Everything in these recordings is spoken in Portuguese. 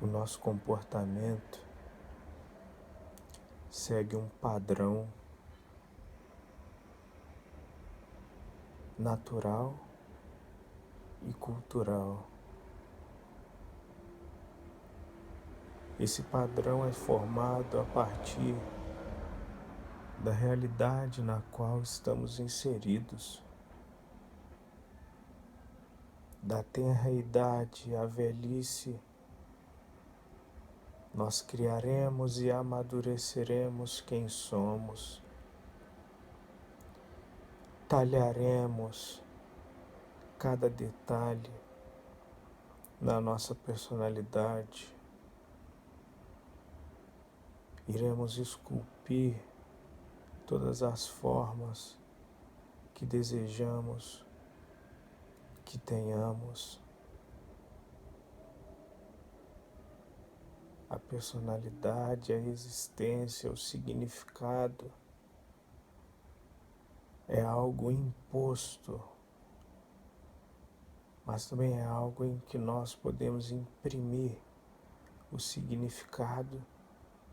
o nosso comportamento segue um padrão natural e cultural. Esse padrão é formado a partir da realidade na qual estamos inseridos, da tenra idade à velhice. Nós criaremos e amadureceremos quem somos. Talharemos cada detalhe na nossa personalidade. Iremos esculpir todas as formas que desejamos que tenhamos. A personalidade, a existência, o significado é algo imposto, mas também é algo em que nós podemos imprimir o significado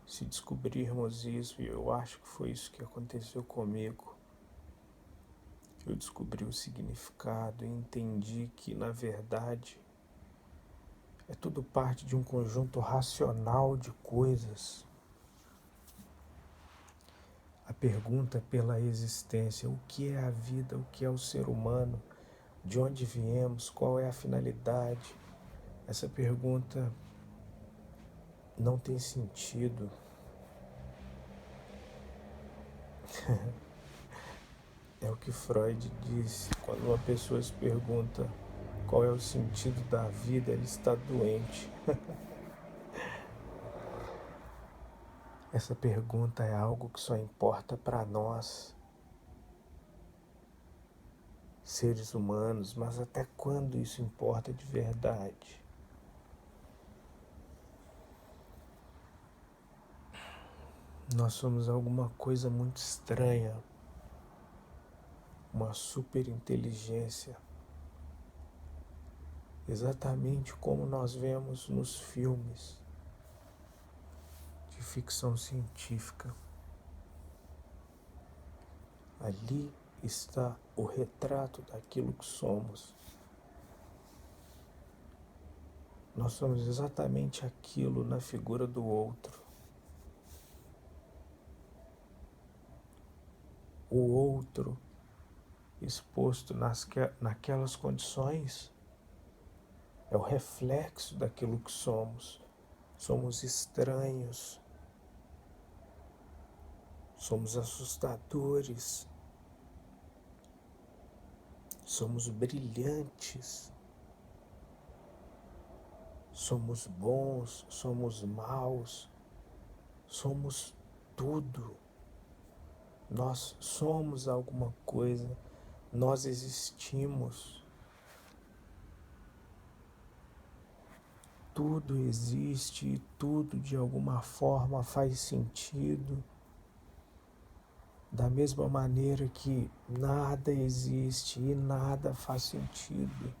se descobrirmos isso, e eu acho que foi isso que aconteceu comigo. Eu descobri o significado e entendi que, na verdade, é tudo parte de um conjunto racional de coisas. A pergunta pela existência: o que é a vida, o que é o ser humano, de onde viemos, qual é a finalidade? Essa pergunta não tem sentido. É o que Freud disse: quando uma pessoa se pergunta qual é o sentido da vida, ele está doente. Essa pergunta é algo que só importa para nós, seres humanos, mas até quando isso importa de verdade? Nós somos alguma coisa muito estranha, uma superinteligência, exatamente como nós vemos nos filmes de ficção científica. Ali está o retrato daquilo que somos. Nós somos exatamente aquilo na figura do outro. O outro exposto naquelas condições é o reflexo daquilo que somos. Somos estranhos, somos assustadores, somos brilhantes, somos bons, somos maus, somos tudo. Nós somos alguma coisa, nós existimos. Tudo existe e tudo de alguma forma faz sentido. Da mesma maneira que nada existe e nada faz sentido.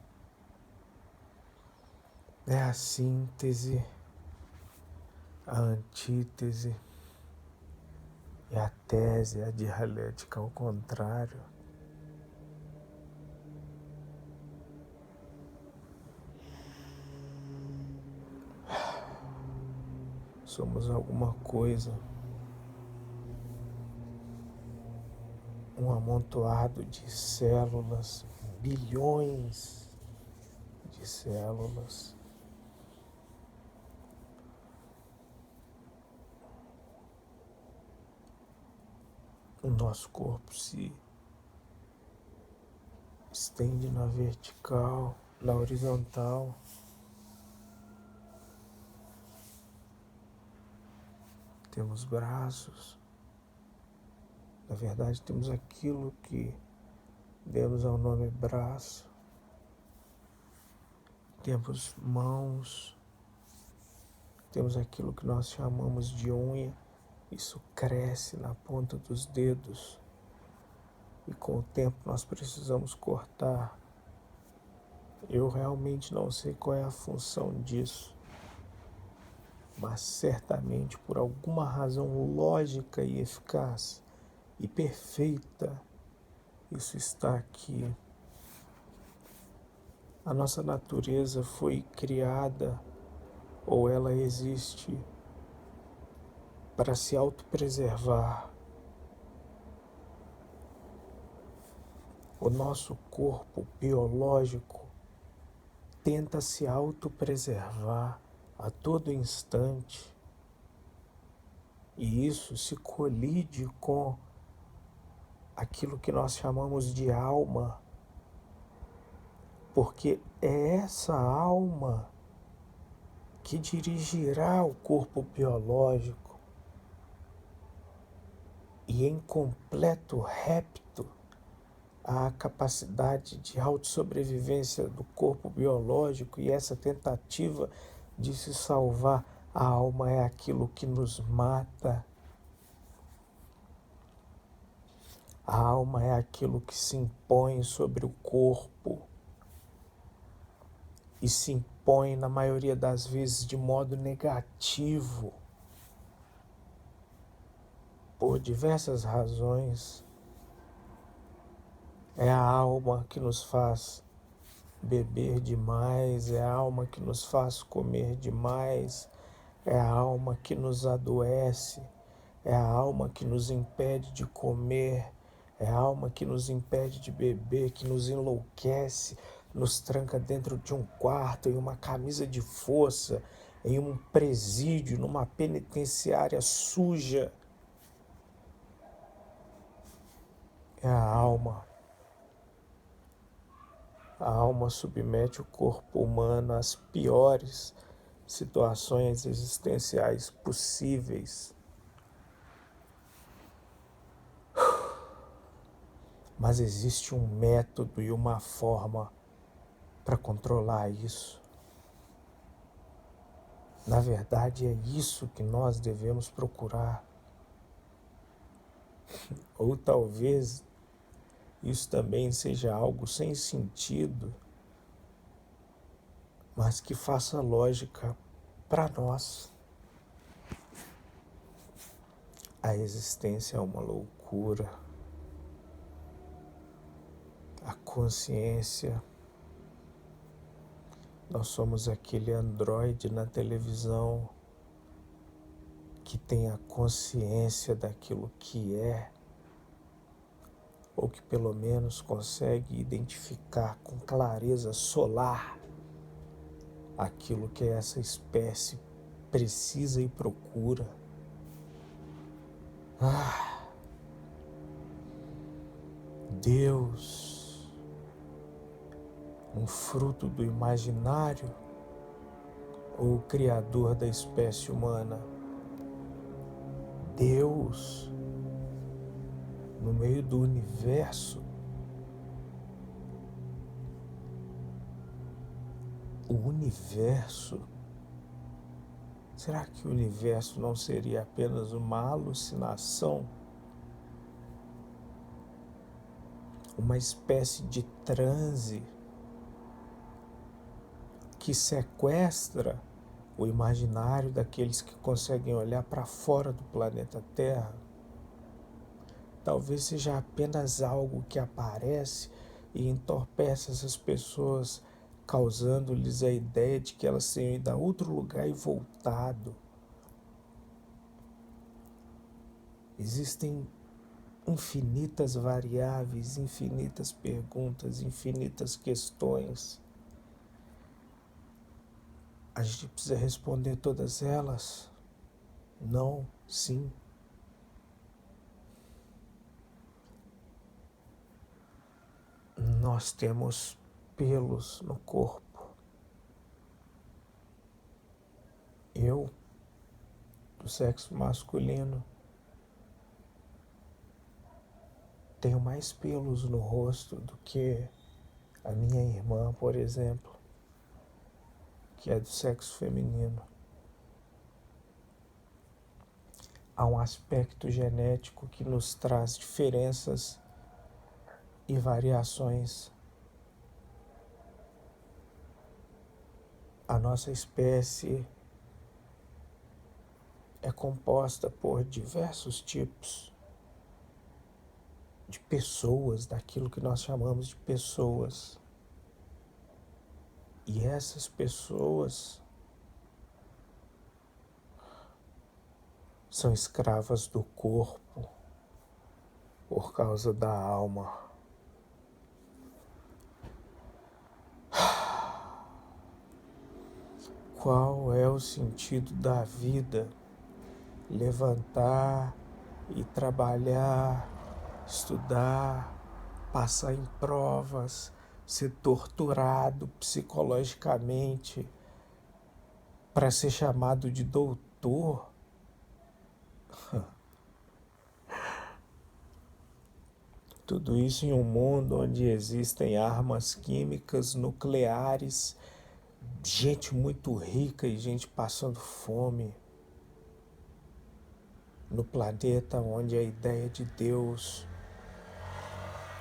É a síntese, a antítese e a tese, a dialética ao contrário. Somos alguma coisa, um amontoado de células, bilhões de células. O nosso corpo se estende na vertical, na horizontal. Temos braços. Na verdade, temos aquilo que demos ao nome braço. Temos mãos. Temos aquilo que nós chamamos de unha. Isso cresce na ponta dos dedos. E com o tempo nós precisamos cortar. Eu realmente não sei qual é a função disso. mas certamente por alguma razão lógica e eficaz e perfeita, isso está aqui. A nossa natureza foi criada, ou ela existe, para se autopreservar. O nosso corpo biológico tenta se autopreservar a todo instante, e isso se colide com aquilo que nós chamamos de alma, porque é essa alma que dirigirá o corpo biológico e em completo repto a capacidade de autossobrevivência do corpo biológico e essa tentativa de se salvar. A alma é aquilo que nos mata. A alma é aquilo que se impõe sobre o corpo e se impõe, na maioria das vezes, de modo negativo, por diversas razões. É a alma que nos faz beber demais, é a alma que nos faz comer demais, é a alma que nos adoece, é a alma que nos impede de comer, é a alma que nos impede de beber, que nos enlouquece, nos tranca dentro de um quarto, em uma camisa de força, em um presídio, numa penitenciária suja. É a alma. A alma submete o corpo humano às piores situações existenciais possíveis. Mas existe um método e uma forma para controlar isso. Na verdade, é isso que nós devemos procurar. Ou talvez isso também seja algo sem sentido, mas que faça lógica para nós. A existência é uma loucura. A consciência, nós somos aquele androide na televisão que tem a consciência daquilo que é, ou que pelo menos consegue identificar com clareza solar aquilo que essa espécie precisa e procura. Deus, um fruto do imaginário ou o criador da espécie humana? Deus, no meio do universo, o universo. Será que o universo não seria apenas uma alucinação? Uma espécie de transe que sequestra o imaginário daqueles que conseguem olhar para fora do planeta Terra? Talvez seja apenas algo que aparece e entorpece essas pessoas, causando-lhes a ideia de que elas tenham ido a outro lugar e voltado. Existem infinitas variáveis, infinitas perguntas, infinitas questões. A gente precisa responder todas elas? Não, sim. Nós temos pelos no corpo. Eu, do sexo masculino, tenho mais pelos no rosto do que a minha irmã, por exemplo, que é do sexo feminino. Há um aspecto genético que nos traz diferenças e variações. A nossa espécie é composta por diversos tipos de pessoas, daquilo que nós chamamos de pessoas. E essas pessoas são escravas do corpo por causa da alma. Qual é o sentido da vida? Levantar e trabalhar, estudar, passar em provas, ser torturado psicologicamente para ser chamado de doutor? Tudo isso em um mundo onde existem armas químicas, nucleares, gente muito rica e gente passando fome. No planeta onde a ideia de Deus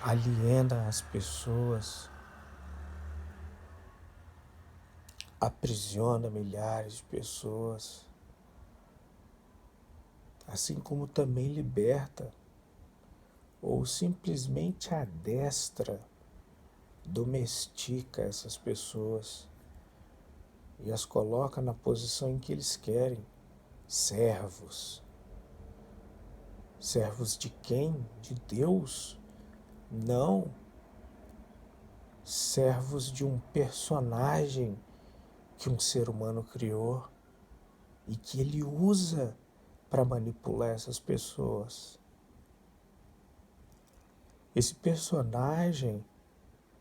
aliena as pessoas, aprisiona milhares de pessoas, assim como também liberta ou simplesmente adestra, domestica essas pessoas e as coloca na posição em que eles querem, servos. Servos de quem? De Deus? Não. Servos de um personagem que um ser humano criou e que ele usa para manipular essas pessoas. Esse personagem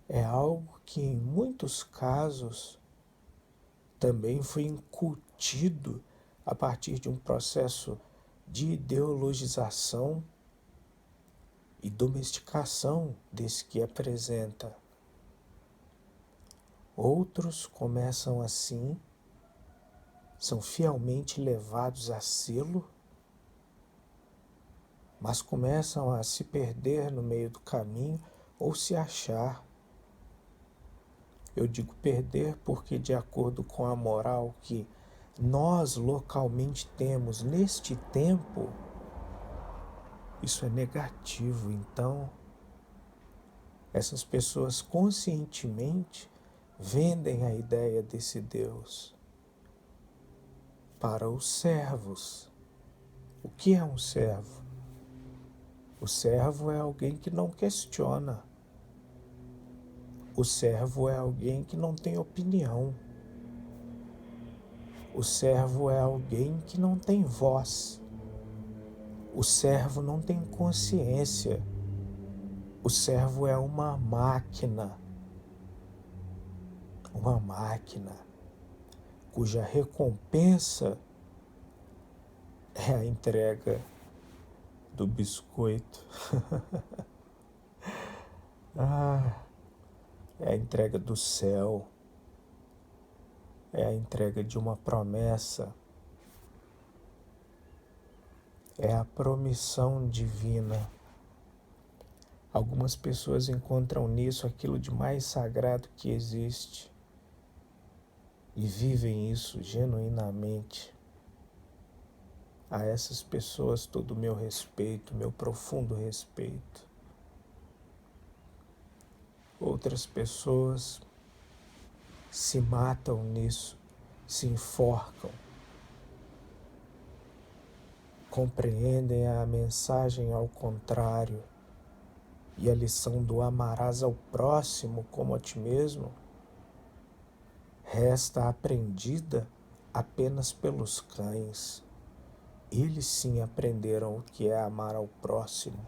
é algo que em muitos casos também foi incutido a partir de um processo de ideologização e domesticação desse que apresenta. Outros começam assim, são fielmente levados a sê-lo, mas começam a se perder no meio do caminho ou se achar. Eu digo perder porque, de acordo com a moral que nós localmente temos neste tempo, isso é negativo. Então, essas pessoas conscientemente vendem a ideia desse Deus para os servos. O que é um servo? O servo é alguém que não questiona. O servo é alguém que não tem opinião. O servo é alguém que não tem voz. O servo não tem consciência. O servo é uma máquina cuja recompensa é a entrega do biscoito. É a entrega do céu, é a entrega de uma promessa, é a promissão divina. Algumas pessoas encontram nisso aquilo de mais sagrado que existe e vivem isso genuinamente. A essas pessoas todo o meu respeito, meu profundo respeito. Outras pessoas se matam nisso, se enforcam, compreendem a mensagem ao contrário e a lição do amarás ao próximo como a ti mesmo resta aprendida apenas pelos cães. Eles sim aprenderam o que é amar ao próximo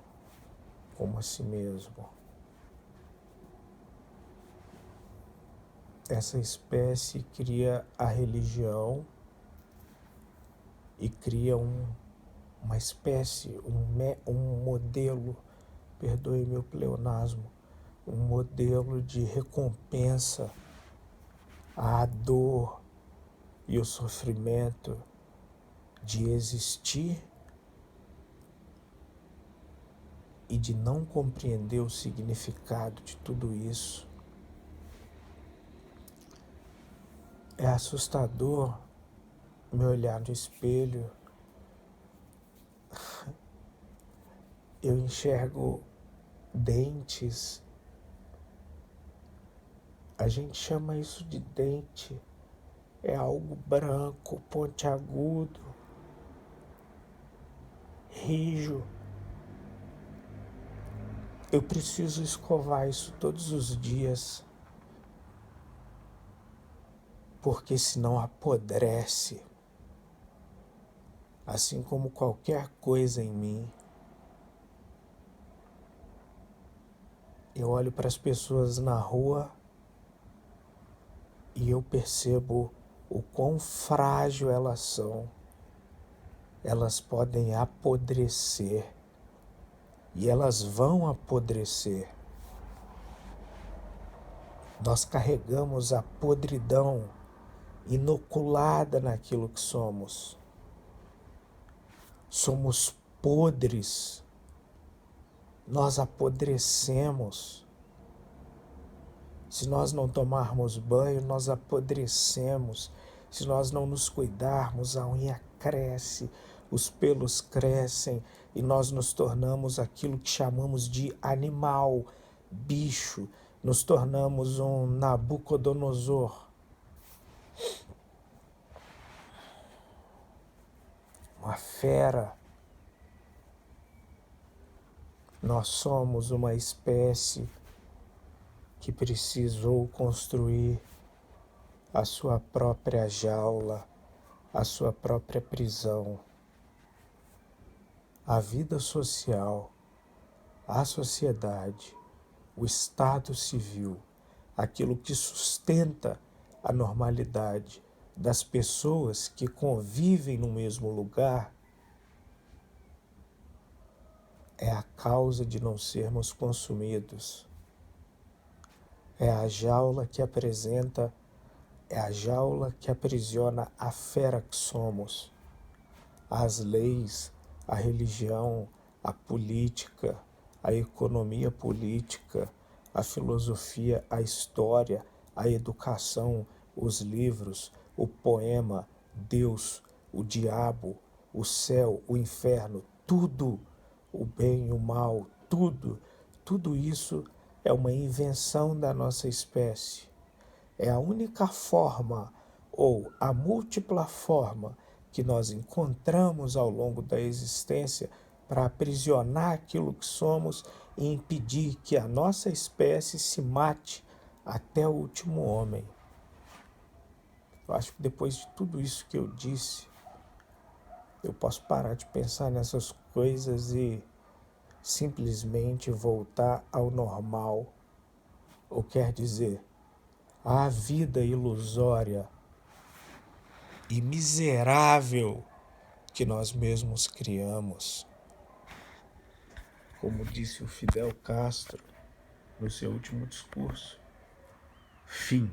como a si mesmo. Essa espécie cria a religião e cria uma espécie, um modelo, perdoe meu pleonasmo, um modelo de recompensa à dor e o sofrimento de existir e de não compreender o significado de tudo isso. É assustador me olhar no espelho eu enxergo dentes. A gente chama isso de dente. É algo branco, pontiagudo, rijo. Eu preciso escovar isso todos os dias, porque senão apodrece, assim como qualquer coisa em mim. Eu olho para as pessoas na rua e eu percebo o quão frágil elas são. Elas podem apodrecer e elas vão apodrecer. Nós carregamos a podridão inoculada naquilo que somos. Somos podres. Nós apodrecemos. Se nós não tomarmos banho, nós apodrecemos. Se nós não nos cuidarmos, a unha cresce, os pelos crescem e nós nos tornamos aquilo que chamamos de animal, bicho. Nos tornamos um Nabucodonosor. Uma fera. Nós somos uma espécie que precisou construir a sua própria jaula, a sua própria prisão. A vida social, a sociedade, o Estado civil, aquilo que sustenta a normalidade das pessoas que convivem no mesmo lugar, é a causa de não sermos consumidos. É a jaula que aprisiona a fera que somos. As leis, a religião, a política, a economia política, a filosofia, a história, a educação, os livros, o poema, Deus, o diabo, o céu, o inferno, tudo, o bem e o mal, tudo isso é uma invenção da nossa espécie. É a única forma ou a múltipla forma que nós encontramos ao longo da existência para aprisionar aquilo que somos e impedir que a nossa espécie se mate até o último homem. Eu acho que depois de tudo isso que eu disse, eu posso parar de pensar nessas coisas e simplesmente voltar ao normal. Ou quer dizer, à vida ilusória e miserável que nós mesmos criamos. Como disse o Fidel Castro no seu último discurso, fim.